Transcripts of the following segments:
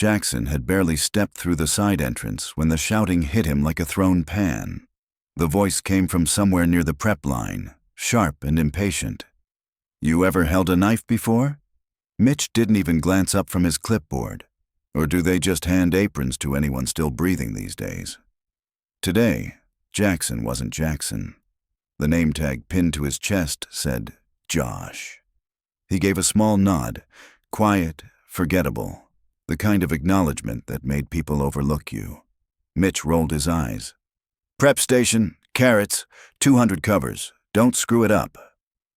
Jackson had barely stepped through the side entrance when the shouting hit him like a thrown pan. The voice came from somewhere near the prep line, sharp and impatient. "You ever held a knife before?" Mitch didn't even glance up from his clipboard. Or do they just hand aprons to anyone still breathing these days? Today, Jackson wasn't Jackson. The name tag pinned to his chest said, Josh. He gave a small nod, quiet, forgettable, the kind of acknowledgement that made people overlook you. Mitch rolled his eyes. "Prep station, carrots, 200 covers. Don't screw it up."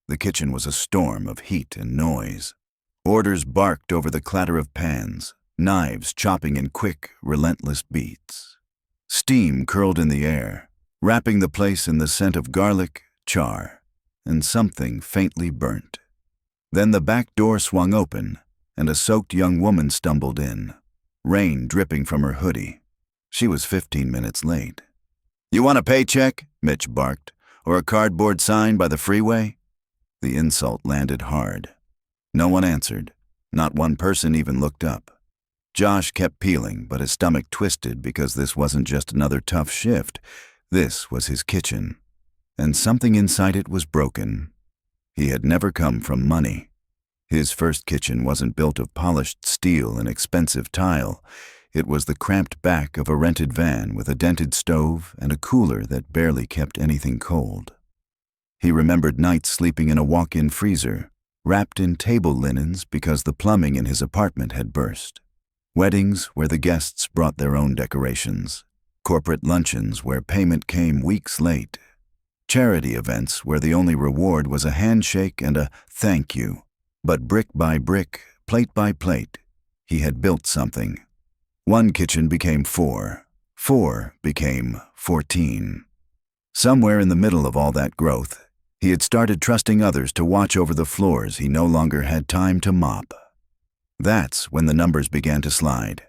The kitchen was a storm of heat and noise. Orders barked over the clatter of pans, knives chopping in quick, relentless beats. Steam curled in the air, wrapping the place in the scent of garlic, char, and something faintly burnt. Then the back door swung open, and a soaked young woman stumbled in, rain dripping from her hoodie. She was 15 minutes late. "You want a paycheck?" Mitch barked. "Or a cardboard sign by the freeway?" The insult landed hard. No one answered. Not one person even looked up. Josh kept peeling, but his stomach twisted because this wasn't just another tough shift. This was his kitchen. And something inside it was broken. He had never come from money. His first kitchen wasn't built of polished steel and expensive tile. It was the cramped back of a rented van with a dented stove and a cooler that barely kept anything cold. He remembered nights sleeping in a walk-in freezer, wrapped in table linens because the plumbing in his apartment had burst. Weddings where the guests brought their own decorations. Corporate luncheons where payment came weeks late. Charity events where the only reward was a handshake and a thank you. But brick by brick, plate by plate, he had built something. One kitchen became 4. 4 became 14. Somewhere in the middle of all that growth, he had started trusting others to watch over the floors he no longer had time to mop. That's when the numbers began to slide.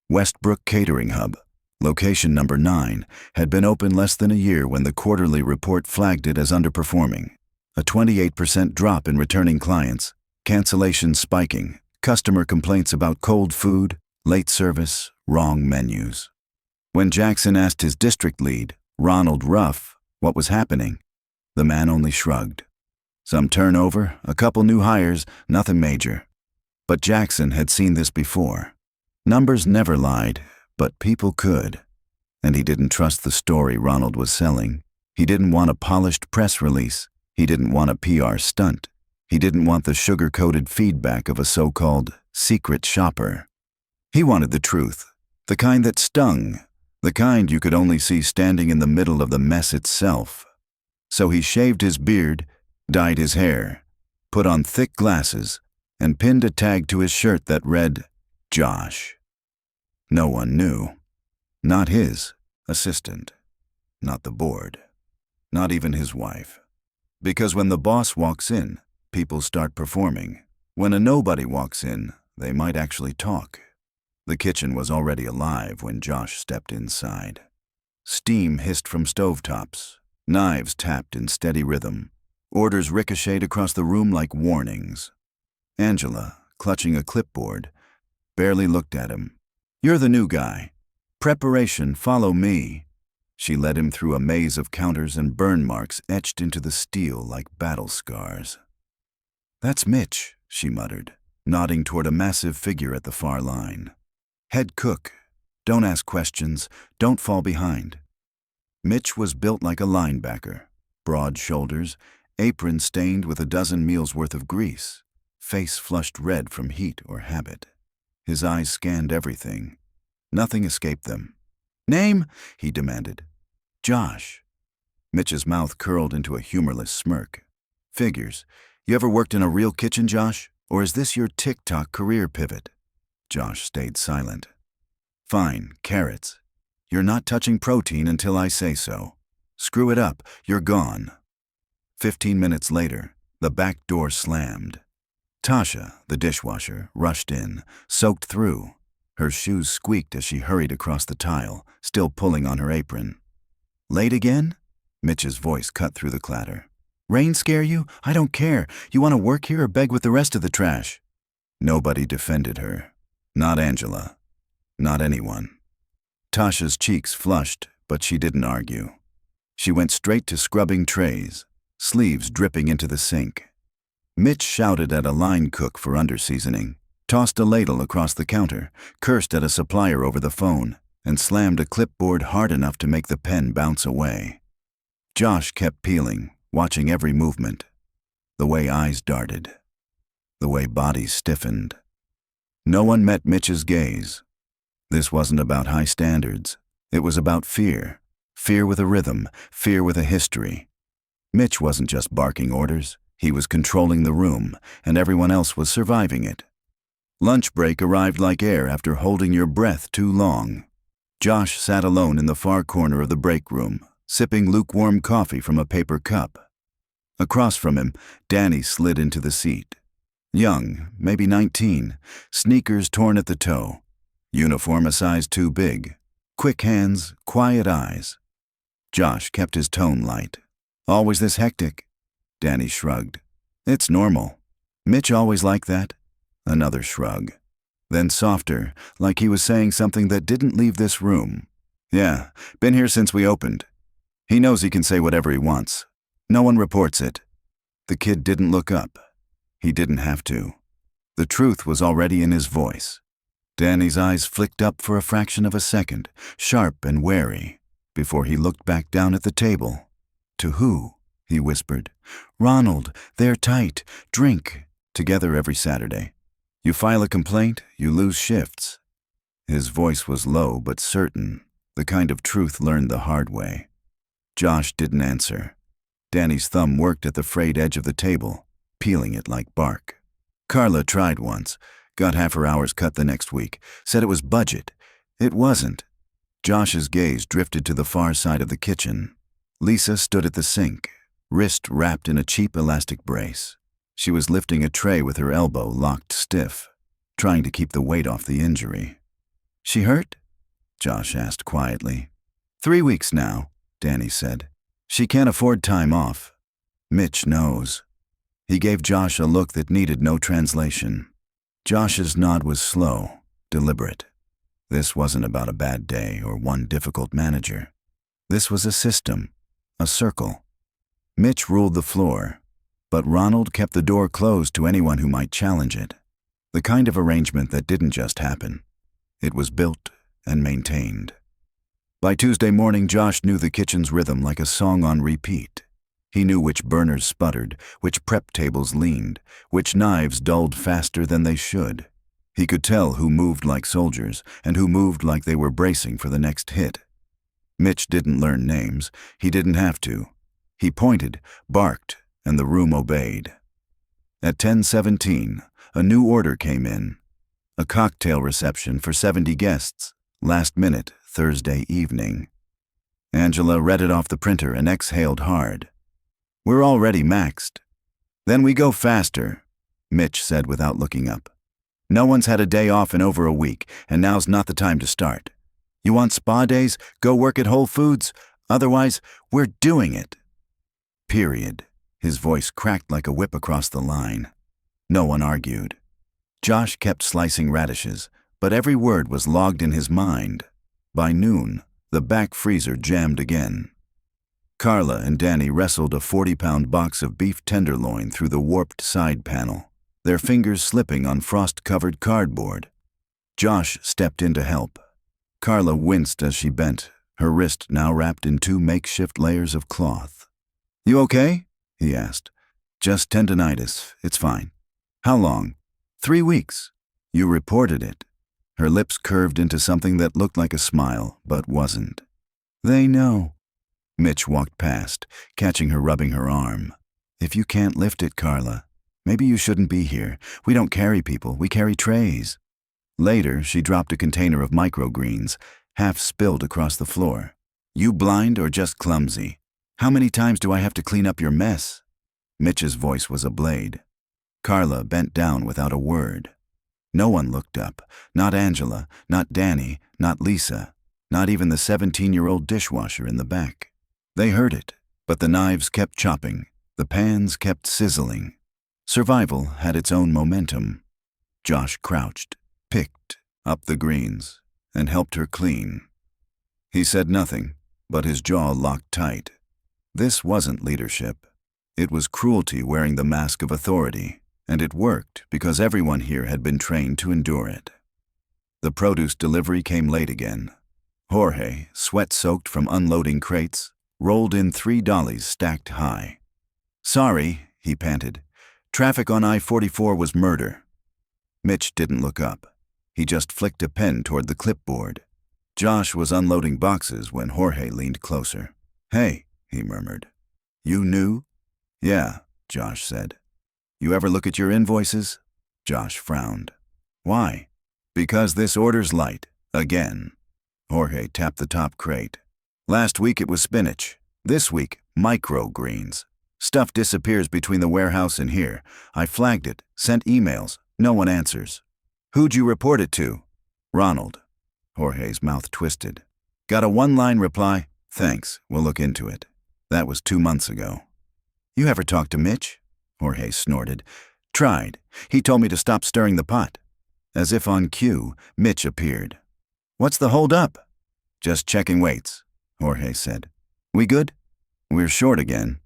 Westbrook Catering Hub, location number 9, had been open less than a year when the quarterly report flagged it as underperforming. A 28% drop in returning clients, cancellations spiking, customer complaints about cold food, late service, wrong menus. When Jackson asked his district lead, Ronald Ruff, what was happening, the man only shrugged. Some turnover, a couple new hires, nothing major. But Jackson had seen this before. Numbers never lied, but people could. And he didn't trust the story Ronald was selling. He didn't want a polished press release. He didn't want a PR stunt. He didn't want the sugar-coated feedback of a so-called secret shopper. He wanted the truth, the kind that stung, the kind you could only see standing in the middle of the mess itself. So he shaved his beard, dyed his hair, put on thick glasses, and pinned a tag to his shirt that read, Josh. No one knew. Not his assistant. Not the board. Not even his wife. Because when the boss walks in, people start performing. When a nobody walks in, they might actually talk. The kitchen was already alive when Josh stepped inside. Steam hissed from stovetops. Knives tapped in steady rhythm. Orders ricocheted across the room like warnings. Angela, clutching a clipboard, barely looked at him. "You're the new guy. Preparation, follow me." She led him through a maze of counters and burn marks etched into the steel like battle scars. "That's Mitch," she muttered, nodding toward a massive figure at the far line. "Head cook. Don't ask questions. Don't fall behind." Mitch was built like a linebacker. Broad shoulders, apron stained with a dozen meals' worth of grease, face flushed red from heat or habit. His eyes scanned everything. Nothing escaped them. "Name?" he demanded. "Josh." Mitch's mouth curled into a humorless smirk. "Figures. You ever worked in a real kitchen, Josh? Or is this your TikTok career pivot?" Josh stayed silent. "Fine, carrots. You're not touching protein until I say so. Screw it up, you're gone." 15 minutes later, the back door slammed. Tasha, the dishwasher, rushed in, soaked through. Her shoes squeaked as she hurried across the tile, still pulling on her apron. "Late again?" Mitch's voice cut through the clatter. "Rain scare you? I don't care. You want to work here or beg with the rest of the trash?" Nobody defended her. Not Angela. Not anyone. Tasha's cheeks flushed, but she didn't argue. She went straight to scrubbing trays, sleeves dripping into the sink. Mitch shouted at a line cook for underseasoning, tossed a ladle across the counter, cursed at a supplier over the phone, and slammed a clipboard hard enough to make the pen bounce away. Josh kept peeling, watching every movement. The way eyes darted. The way bodies stiffened. No one met Mitch's gaze. This wasn't about high standards. It was about fear. Fear with a rhythm, fear with a history. Mitch wasn't just barking orders. He was controlling the room, and everyone else was surviving it. Lunch break arrived like air after holding your breath too long. Josh sat alone in the far corner of the break room, sipping lukewarm coffee from a paper cup. Across from him, Danny slid into the seat. Young, maybe 19, sneakers torn at the toe, uniform a size too big, quick hands, quiet eyes. Josh kept his tone light. Always this hectic? Danny shrugged. It's normal. Mitch always like that? Another shrug. Then softer, like he was saying something that didn't leave this room. Yeah, been here since we opened. He knows he can say whatever he wants. No one reports it. The kid didn't look up. He didn't have to. The truth was already in his voice. Danny's eyes flicked up for a fraction of a second, sharp and wary, before he looked back down at the table. To who? He whispered. Ronald, they're tight. Drink. Together every Saturday. You file a complaint, you lose shifts. His voice was low but certain, the kind of truth learned the hard way. Josh didn't answer. Danny's thumb worked at the frayed edge of the table, peeling it like bark. Carla tried once, got half her hours cut the next week, said it was budget. It wasn't. Josh's gaze drifted to the far side of the kitchen. Lisa stood at the sink, wrist wrapped in a cheap elastic brace. She was lifting a tray with her elbow locked stiff, trying to keep the weight off the injury. She hurt? Josh asked quietly. 3 weeks now, Danny said. She can't afford time off. Mitch knows. He gave Josh a look that needed no translation. Josh's nod was slow, deliberate. This wasn't about a bad day or one difficult manager. This was a system, a circle. Mitch ruled the floor, but Ronald kept the door closed to anyone who might challenge it. The kind of arrangement that didn't just happen. It was built and maintained. By Tuesday morning, Josh knew the kitchen's rhythm like a song on repeat. He knew which burners sputtered, which prep tables leaned, which knives dulled faster than they should. He could tell who moved like soldiers and who moved like they were bracing for the next hit. Mitch didn't learn names. He didn't have to. He pointed, barked, and the room obeyed. At 10:17, a new order came in. A cocktail reception for 70 guests, last minute, Thursday evening. Angela read it off the printer and exhaled hard. We're already maxed. Then we go faster, Mitch said without looking up. No one's had a day off in over a week, and now's not the time to start. You want spa days? Go work at Whole Foods. Otherwise, we're doing it. Period. His voice cracked like a whip across the line. No one argued. Josh kept slicing radishes, but every word was logged in his mind. By noon, the back freezer jammed again. Carla and Danny wrestled a 40-pound box of beef tenderloin through the warped side panel, their fingers slipping on frost-covered cardboard. Josh stepped in to help. Carla winced as she bent, her wrist now wrapped in 2 makeshift layers of cloth. You okay? He asked. Just tendinitis. It's fine. How long? 3 weeks. You reported it. Her lips curved into something that looked like a smile, but wasn't. They know. Mitch walked past, catching her rubbing her arm. If you can't lift it, Carla, maybe you shouldn't be here. We don't carry people, we carry trays. Later, she dropped a container of microgreens, half spilled across the floor. You blind or just clumsy? How many times do I have to clean up your mess? Mitch's voice was a blade. Carla bent down without a word. No one looked up, not Angela, not Danny, not Lisa, not even the 17-year-old dishwasher in the back. They heard it, but the knives kept chopping, the pans kept sizzling. Survival had its own momentum. Josh crouched, picked up the greens, and helped her clean. He said nothing, but his jaw locked tight. This wasn't leadership. It was cruelty wearing the mask of authority, and it worked because everyone here had been trained to endure it. The produce delivery came late again. Jorge, sweat-soaked from unloading crates, rolled in 3 dollies stacked high. "Sorry," he panted. "Traffic on I-44 was murder." Mitch didn't look up. He just flicked a pen toward the clipboard. Josh was unloading boxes when Jorge leaned closer. "Hey," he murmured. "You knew?" "Yeah," Josh said. "You ever look at your invoices?" Josh frowned. "Why?" "Because this order's light. Again." Jorge tapped the top crate. "Last week it was spinach. This week, microgreens. Stuff disappears between the warehouse and here. I flagged it, sent emails. No one answers." "Who'd you report it to?" "Ronald." Jorge's mouth twisted. "Got a one-line reply? Thanks, we'll look into it." That was 2 months ago. "You ever talk to Mitch?" Jorge snorted. "Tried. He told me to stop stirring the pot." As if on cue, Mitch appeared. "What's the hold-up?" "Just checking weights," Jorge said. "We good?" "We're short again."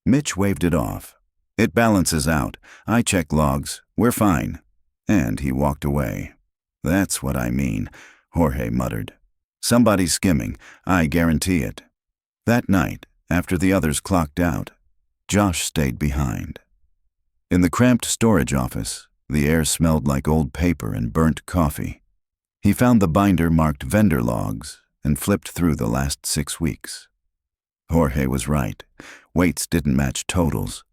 Mitch waved it off. "It balances out. I check logs. We're fine." And he walked away. "That's what I mean," Jorge muttered. "Somebody's skimming. I guarantee it." That night, after the others clocked out, Josh stayed behind. In the cramped storage office, the air smelled like old paper and burnt coffee. He found the binder marked vendor logs and flipped through the last 6 weeks. Jorge was right. Weights didn't match totals.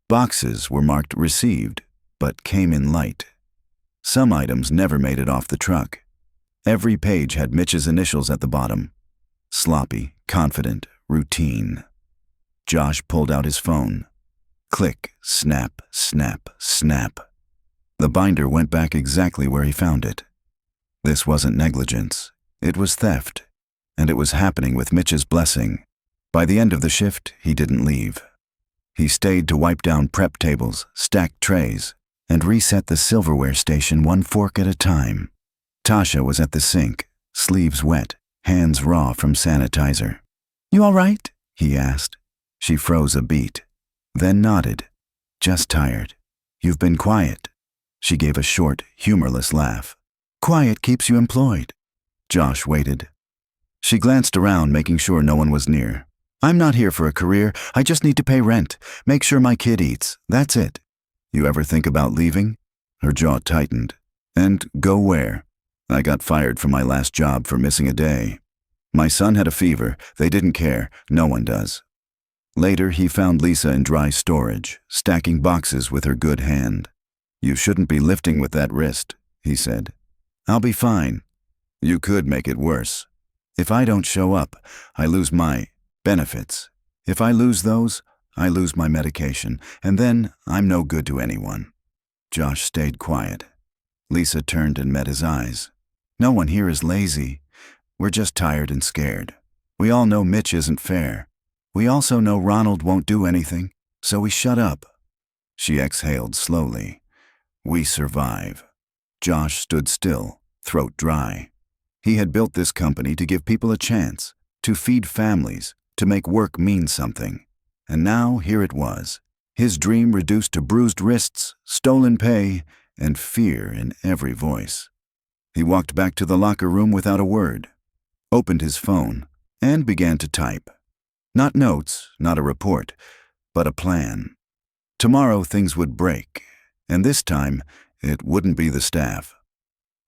Boxes were marked received, but came in light. Some items never made it off the truck. Every page had Mitch's initials at the bottom. Sloppy, confident, routine. Josh pulled out his phone. Click, snap, snap, snap. The binder went back exactly where he found it. This wasn't negligence. It was theft. And it was happening with Mitch's blessing. By the end of the shift, he didn't leave. He stayed to wipe down prep tables, stack trays, and reset the silverware station 1 fork at a time. Tasha was at the sink, sleeves wet, hands raw from sanitizer. "You all right?" he asked. She froze a beat, then nodded. "Just tired. You've been quiet." She gave a short, humorless laugh. "Quiet keeps you employed." Josh waited. She glanced around, making sure no one was near. "I'm not here for a career. I just need to pay rent, make sure my kid eats. That's it." "You ever think about leaving?" Her jaw tightened. "And go where?" "I got fired from my last job for missing a day. My son had a fever. They didn't care. No one does." Later, he found Lisa in dry storage, stacking boxes with her good hand. "You shouldn't be lifting with that wrist," he said. "I'll be fine." "You could make it worse. If I don't show up, I lose my benefits. If I lose those, I lose my medication, and then I'm no good to anyone." Josh stayed quiet. Lisa turned and met his eyes. "No one here is lazy. We're just tired and scared. We all know Mitch isn't fair. We also know Ronald won't do anything, so we shut up." She exhaled slowly. "We survive." Josh stood still, throat dry. He had built this company to give people a chance, to feed families, to make work mean something. And now here it was, his dream reduced to bruised wrists, stolen pay, and fear in every voice. He walked back to the locker room without a word, opened his phone, and began to type. Not notes, not a report, but a plan. Tomorrow things would break, and this time it wouldn't be the staff.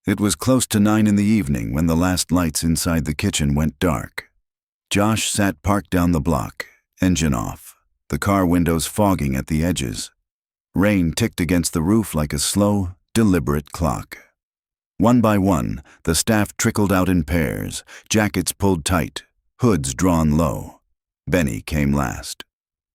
It was close to 9 in the evening when the last lights inside the kitchen went dark. Josh sat parked down the block, engine off, the car windows fogging at the edges. Rain ticked against the roof like a slow, deliberate clock. One by one, the staff trickled out in pairs, jackets pulled tight, hoods drawn low. Benny came last.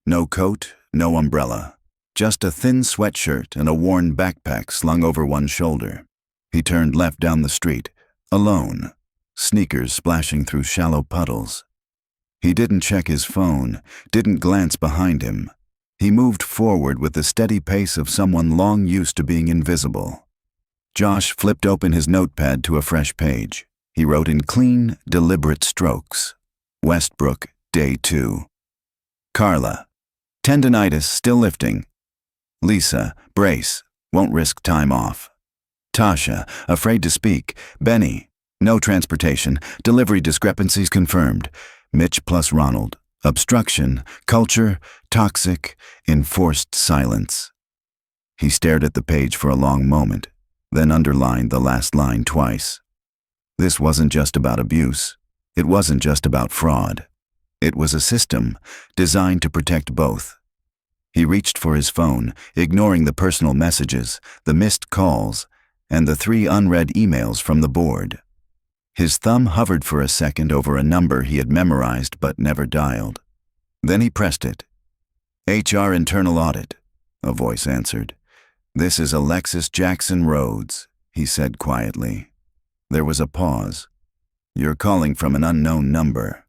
No coat, no umbrella, just a thin sweatshirt and a worn backpack slung over one shoulder. He turned left down the street, alone, sneakers splashing through shallow puddles. He didn't check his phone, didn't glance behind him. He moved forward with the steady pace of someone long used to being invisible. Josh flipped open his notepad to a fresh page. He wrote in clean, deliberate strokes. Westbrook, Day 2. Carla, tendinitis still lifting. Lisa, brace, won't risk time off. Tasha, afraid to speak. Benny, no transportation, delivery discrepancies confirmed. Mitch plus Ronald, obstruction, culture, toxic, enforced silence. He stared at the page for a long moment, then underlined the last line twice. This wasn't just about abuse. It wasn't just about fraud. It was a system designed to protect both. He reached for his phone, ignoring the personal messages, the missed calls, and the 3 unread emails from the board. His thumb hovered for a second over a number he had memorized but never dialed. Then he pressed it. HR Internal Audit, a voice answered. This is Alexis Jackson Rhodes, he said quietly. There was a pause. You're calling from an unknown number.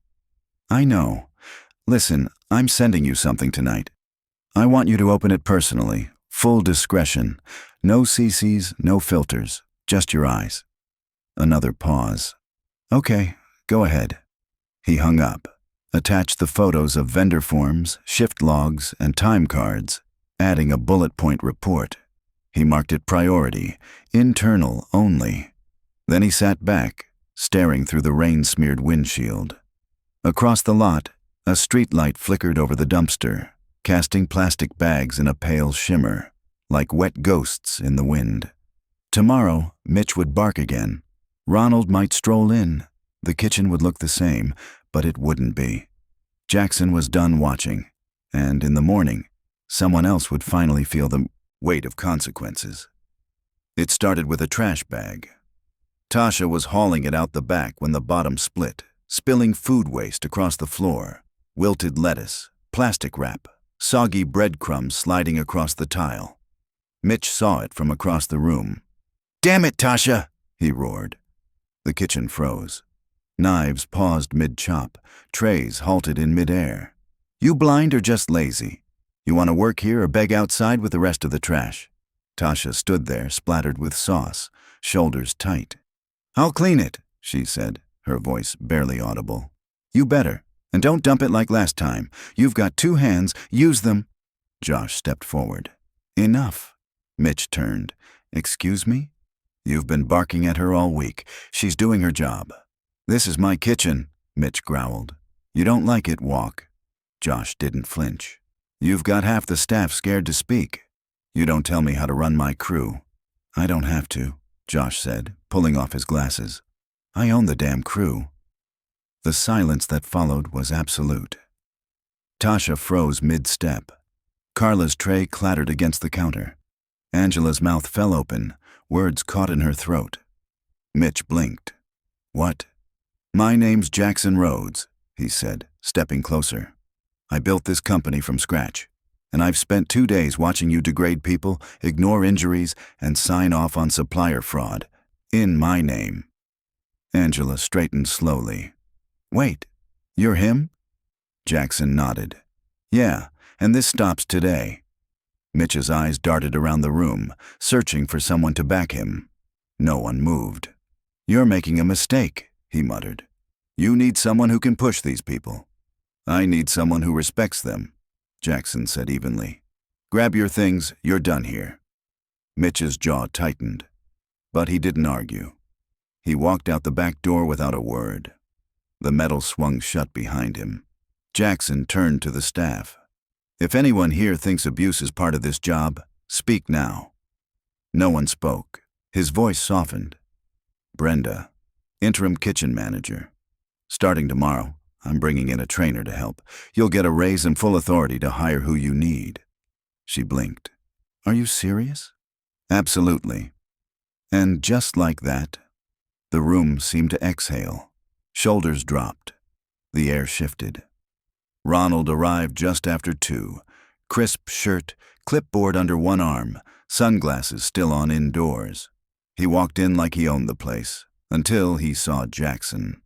I know. Listen, I'm sending you something tonight. I want you to open it personally, full discretion. No CCs, no filters, just your eyes. Another pause. Okay, go ahead. He hung up, attached the photos of vendor forms, shift logs, and time cards, adding a bullet point report. He marked it priority, internal only. Then he sat back, staring through the rain-smeared windshield. Across the lot, a streetlight flickered over the dumpster, casting plastic bags in a pale shimmer, like wet ghosts in the wind. Tomorrow, Mitch would bark again. Ronald might stroll in. The kitchen would look the same, but it wouldn't be. Jackson was done watching, and in the morning, someone else would finally feel the weight of consequences. It started with a trash bag. Tasha was hauling it out the back when the bottom split, spilling food waste across the floor, wilted lettuce, plastic wrap, soggy breadcrumbs sliding across the tile. Mitch saw it from across the room. "Damn it, Tasha!" he roared. The kitchen froze. Knives paused mid-chop, trays halted in mid-air. You blind or just lazy? You want to work here or beg outside with the rest of the trash? Tasha stood there, splattered with sauce, shoulders tight. I'll clean it, she said, her voice barely audible. You better, and don't dump it like last time. You've got 2 hands, use them. Josh stepped forward. Enough. Mitch turned. Excuse me? You've been barking at her all week. She's doing her job. This is my kitchen, Mitch growled. You don't like it, walk. Josh didn't flinch. You've got half the staff scared to speak. You don't tell me how to run my crew. I don't have to, Josh said, pulling off his glasses. I own the damn crew. The silence that followed was absolute. Tasha froze mid-step. Carla's tray clattered against the counter. Angela's mouth fell open, words caught in her throat. Mitch blinked. What? My name's Jackson Rhodes, he said, stepping closer. I built this company from scratch, and I've spent 2 days watching you degrade people, ignore injuries, and sign off on supplier fraud. In my name. Angela straightened slowly. Wait, you're him? Jackson nodded. Yeah, and this stops today. Mitch's eyes darted around the room, searching for someone to back him. No one moved. You're making a mistake, he muttered. You need someone who can push these people. I need someone who respects them, Jackson said evenly. Grab your things, you're done here. Mitch's jaw tightened, but he didn't argue. He walked out the back door without a word. The metal swung shut behind him. Jackson turned to the staff. If anyone here thinks abuse is part of this job, speak now. No one spoke. His voice softened. Brenda, interim kitchen manager. Starting tomorrow, I'm bringing in a trainer to help. You'll get a raise and full authority to hire who you need. She blinked. Are you serious? Absolutely. And just like that, the room seemed to exhale. Shoulders dropped. The air shifted. Ronald arrived just after 2. Crisp shirt, clipboard under one arm, sunglasses still on indoors. He walked in like he owned the place, until he saw Jackson.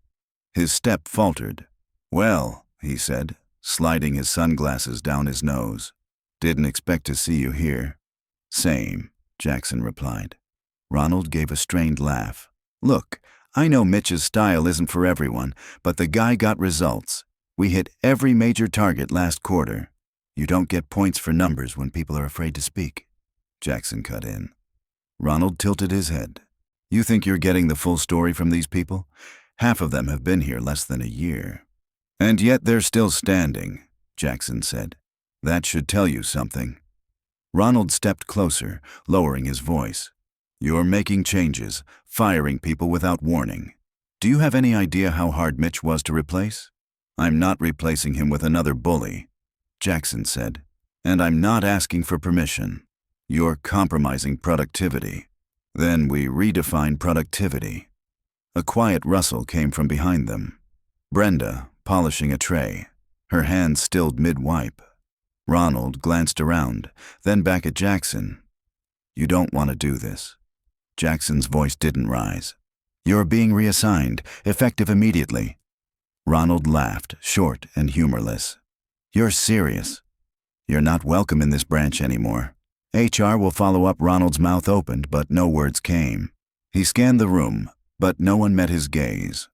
His step faltered. Well, he said, sliding his sunglasses down his nose. Didn't expect to see you here. Same, Jackson replied. Ronald gave a strained laugh. Look, I know Mitch's style isn't for everyone, but the guy got results. We hit every major target last quarter. You don't get points for numbers when people are afraid to speak. Jackson cut in. Ronald tilted his head. You think you're getting the full story from these people? Half of them have been here less than a year. And yet they're still standing, Jackson said. That should tell you something. Ronald stepped closer, lowering his voice. You're making changes, firing people without warning. Do you have any idea how hard Mitch was to replace? I'm not replacing him with another bully, Jackson said. And I'm not asking for permission. You're compromising productivity. Then we redefine productivity. A quiet rustle came from behind them. Brenda, polishing a tray, her hands stilled mid-wipe. Ronald glanced around, then back at Jackson. You don't want to do this. Jackson's voice didn't rise. You're being reassigned, effective immediately. Ronald laughed, short and humorless. You're serious. You're not welcome in this branch anymore. HR will follow up. Ronald's mouth opened, but no words came. He scanned the room, but no one met his gaze.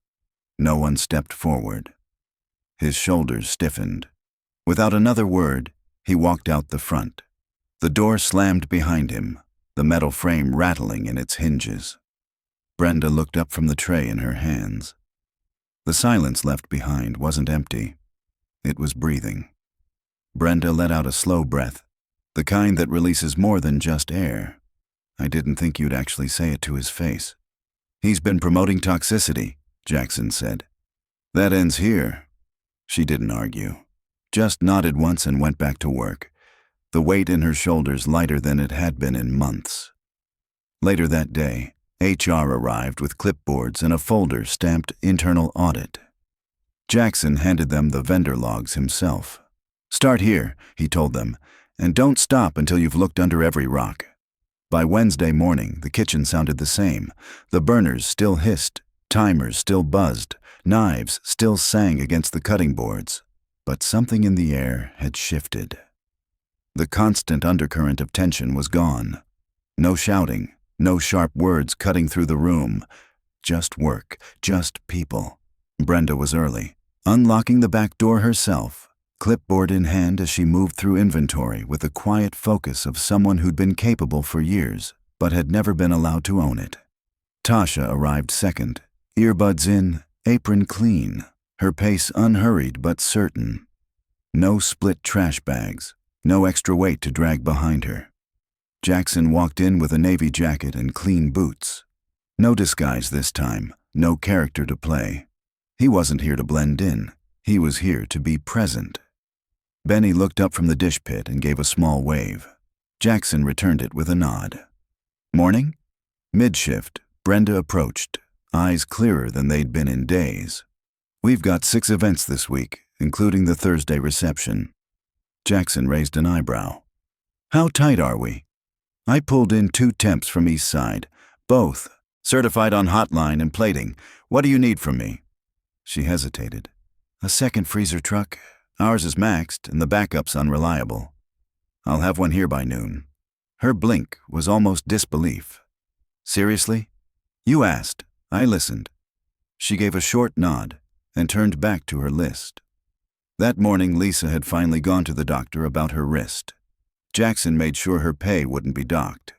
No one stepped forward. His shoulders stiffened. Without another word, he walked out the front. The door slammed behind him, the metal frame rattling in its hinges. Brenda looked up from the tray in her hands. The silence left behind wasn't empty. It was breathing. Brenda let out a slow breath, the kind that releases more than just air. I didn't think you'd actually say it to his face. He's been promoting toxicity, Jackson said. That ends here. She didn't argue, just nodded once and went back to work, the weight in her shoulders lighter than it had been in months. Later that day, HR arrived with clipboards and a folder stamped Internal Audit. Jackson handed them the vendor logs himself. Start here, he told them, and don't stop until you've looked under every rock. By Wednesday morning, the kitchen sounded the same. The burners still hissed, timers still buzzed, knives still sang against the cutting boards. But something in the air had shifted. The constant undercurrent of tension was gone. No shouting, no sharp words cutting through the room. Just work, just people. Brenda was early, unlocking the back door herself, clipboard in hand as she moved through inventory with the quiet focus of someone who'd been capable for years, but had never been allowed to own it. Tasha arrived second, earbuds in, apron clean, her pace unhurried but certain. No split trash bags, no extra weight to drag behind her. Jackson walked in with a navy jacket and clean boots. No disguise this time, no character to play. He wasn't here to blend in, he was here to be present. Benny looked up from the dish pit and gave a small wave. Jackson returned it with a nod. Morning? Mid-shift, Brenda approached, eyes clearer than they'd been in days. We've got 6 events this week, including the Thursday reception. Jackson raised an eyebrow. How tight are we? I pulled in 2 temps from East Side, both certified on hotline and plating. What do you need from me? She hesitated. A second freezer truck. Ours is maxed and the backup's unreliable. I'll have one here by noon. Her blink was almost disbelief. Seriously? You asked. I listened. She gave a short nod and turned back to her list. That morning, Lisa had finally gone to the doctor about her wrist. Jackson made sure her pay wouldn't be docked.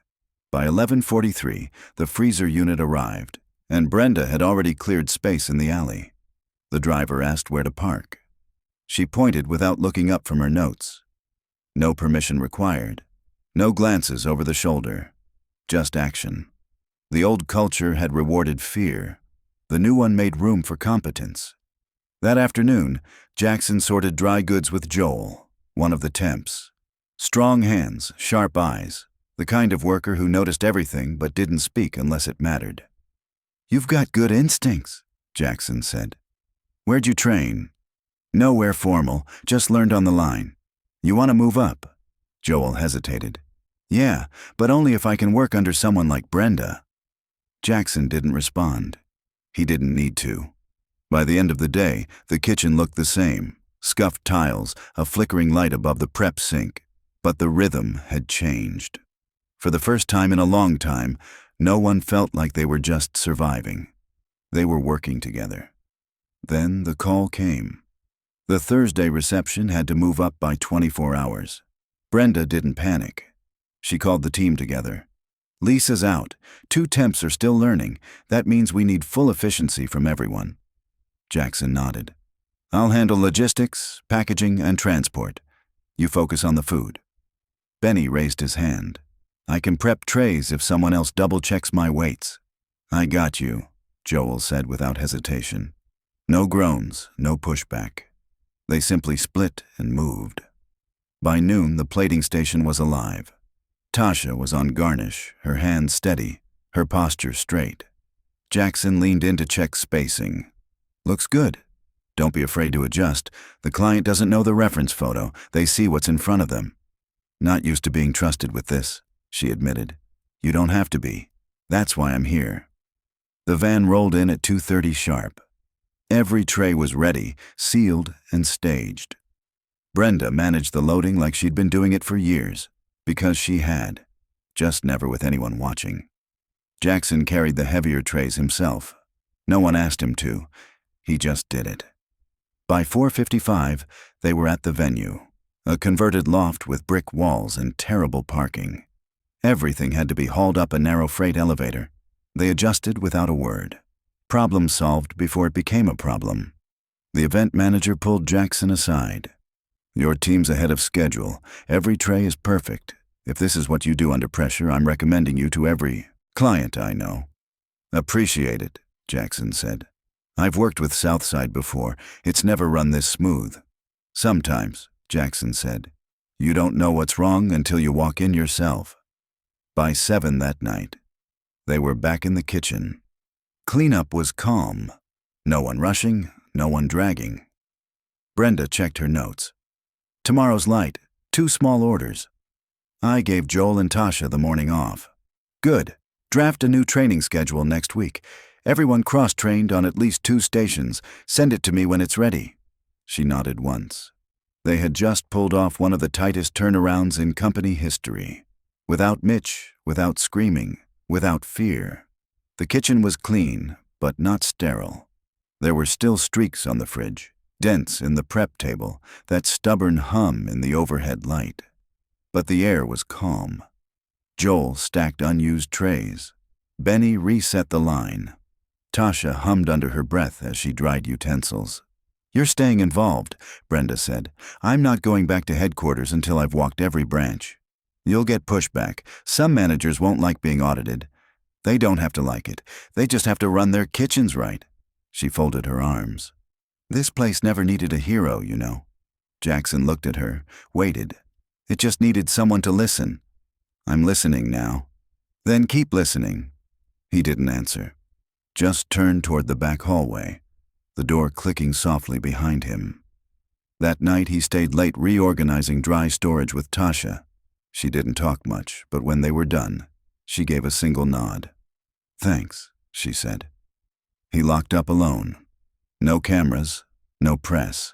By 11:43, the freezer unit arrived, and Brenda had already cleared space in the alley. The driver asked where to park. She pointed without looking up from her notes. No permission required. No glances over the shoulder. Just action. The old culture had rewarded fear. The new one made room for competence. That afternoon, Jackson sorted dry goods with Joel, one of the temps. Strong hands, sharp eyes, the kind of worker who noticed everything but didn't speak unless it mattered. You've got good instincts, Jackson said. Where'd you train? Nowhere formal, just learned on the line. You want to move up? Joel hesitated. Yeah, but only if I can work under someone like Brenda. Jackson didn't respond. He didn't need to. By the end of the day, the kitchen looked the same. Scuffed tiles, a flickering light above the prep sink. But the rhythm had changed. For the first time in a long time, no one felt like they were just surviving. They were working together. Then the call came. The Thursday reception had to move up by 24 hours. Brenda didn't panic. She called the team together. Lisa's out. 2 temps are still learning. That means we need full efficiency from everyone. Jackson nodded. I'll handle logistics, packaging, and transport. You focus on the food. Benny raised his hand. I can prep trays if someone else double-checks my weights. I got you, Joel said without hesitation. No groans, no pushback. They simply split and moved. By noon, the plating station was alive. Tasha was on garnish, her hands steady, her posture straight. Jackson leaned in to check spacing. Looks good. Don't be afraid to adjust. The client doesn't know the reference photo. They see what's in front of them. Not used to being trusted with this, she admitted. You don't have to be. That's why I'm here. The van rolled in at 2:30 sharp. Every tray was ready, sealed, and staged. Brenda managed the loading like she'd been doing it for years, because she had, just never with anyone watching. Jackson carried the heavier trays himself. No one asked him to. He just did it. By 4:55, they were at the venue, a converted loft with brick walls and terrible parking. Everything had to be hauled up a narrow freight elevator. They adjusted without a word. Problem solved before it became a problem. The event manager pulled Jackson aside. Your team's ahead of schedule. Every tray is perfect. If this is what you do under pressure, I'm recommending you to every client I know. Appreciate it, Jackson said. I've worked with Southside before. It's never run this smooth. Sometimes, Jackson said. You don't know what's wrong until you walk in yourself. By 7 that night, they were back in the kitchen. Cleanup was calm. No one rushing, no one dragging. Brenda checked her notes. Tomorrow's light, 2 small orders. I gave Joel and Tasha the morning off. Good. Draft a new training schedule next week. Everyone cross-trained on at least 2 stations. Send it to me when it's ready. She nodded once. They had just pulled off one of the tightest turnarounds in company history. Without Mitch, without screaming, without fear. The kitchen was clean, but not sterile. There were still streaks on the fridge, dents in the prep table, that stubborn hum in the overhead light. But the air was calm. Joel stacked unused trays. Benny reset the line. Tasha hummed under her breath as she dried utensils. You're staying involved, Brenda said. I'm not going back to headquarters until I've walked every branch. You'll get pushback. Some managers won't like being audited. They don't have to like it. They just have to run their kitchens right. She folded her arms. This place never needed a hero, you know. Jackson looked at her, waited. It just needed someone to listen. I'm listening now. Then keep listening. He didn't answer. Just turned toward the back hallway, the door clicking softly behind him. That night he stayed late reorganizing dry storage with Tasha. She didn't talk much, but when they were done, she gave a single nod. Thanks, she said. He locked up alone. No cameras, no press.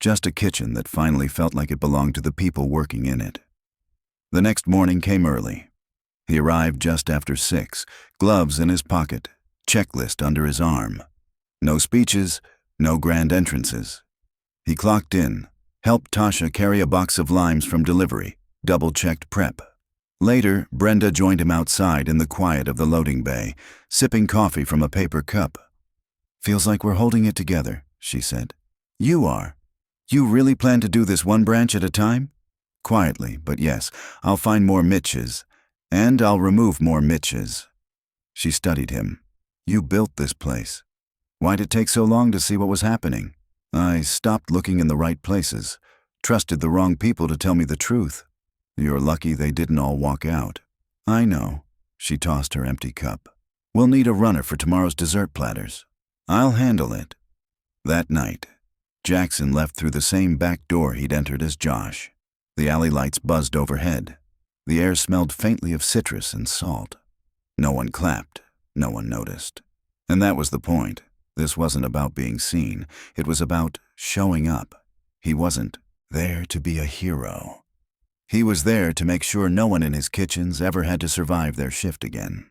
Just a kitchen that finally felt like it belonged to the people working in it. The next morning came early. He arrived just after 6, gloves in his pocket, checklist under his arm. No speeches, no grand entrances. He clocked in, helped Tasha carry a box of limes from delivery, double-checked prep. Later, Brenda joined him outside in the quiet of the loading bay, sipping coffee from a paper cup. Feels like we're holding it together, she said. You are. You really plan to do this one branch at a time? Quietly, but yes, I'll find more Mitches. And I'll remove more Mitches. She studied him. You built this place. Why'd it take so long to see what was happening? I stopped looking in the right places, trusted the wrong people to tell me the truth. You're lucky they didn't all walk out. I know. She tossed her empty cup. We'll need a runner for tomorrow's dessert platters. I'll handle it. That night, Jackson left through the same back door he'd entered as Josh. The alley lights buzzed overhead. The air smelled faintly of citrus and salt. No one clapped. No one noticed. And that was the point. This wasn't about being seen. It was about showing up. He wasn't there to be a hero. He was there to make sure no one in his kitchens ever had to survive their shift again.